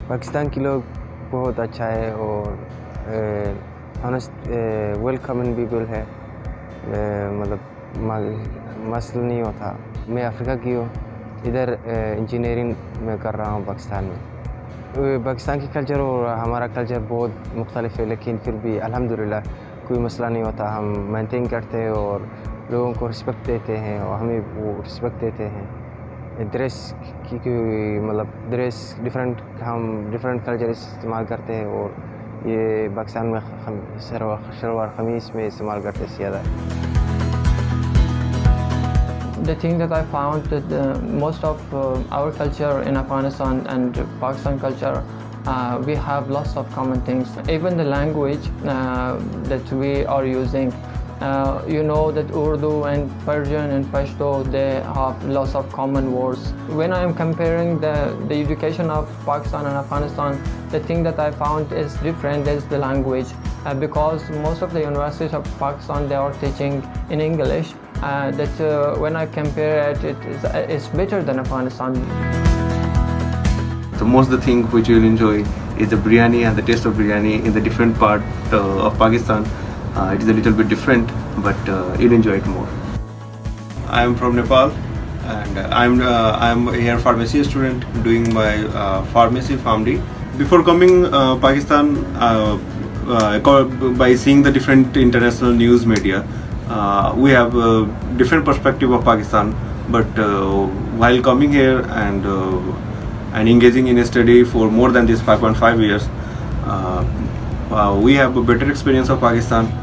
पाकिस्तान के लोग बहुत अच्छा है और ऑनेस्ट वेलकमिंग पीपल है, मतलब मसला नहीं होता। मैं अफ्रीका की हूँ, इधर इंजीनियरिंग में कर रहा हूँ पाकिस्तान में। पाकिस्तान की कल्चर और हमारा कल्चर बहुत मुख्तलिफ है, लेकिन फिर भी अल्हम्दुलिल्लाह कोई मसला नहीं होता। हम मेंटेन करते हैं और लोगों को रिस्पेक्ट देते हैं और हमें वो रिस्पेक्ट देते हैं। ड्रेस की मतलब ड्रेस हम डिफरेंट कल्चर इस्तेमाल करते हैं और ये पाकिस्तान में शलवार क़मीज़ में इस्तेमाल करते हैं ज़्यादा। The thing that I found that most of our culture in Afghanistan and Pakistan culture, we have lots of common things. Even the language that we are using, you know that Urdu and Persian and Pashto, they have lots of common words. When I am comparing the education of Pakistan and Afghanistan, the thing that I found is different is the language, because most of the universities of Pakistan, they are teaching in English. When I compare it, it's better than Afghanistan. The most the thing which you'll enjoy is the biryani and the taste of biryani in the different part of Pakistan. It is a little bit different, but you'll enjoy it more. I am from Nepal, and I'm here pharmacy student doing my pharmacy PharmD. Before coming Pakistan, by seeing the different international news media, we have a different perspective of Pakistan. But while coming here and engaging in a study for more than this 5.5 years, we have a better experience of Pakistan.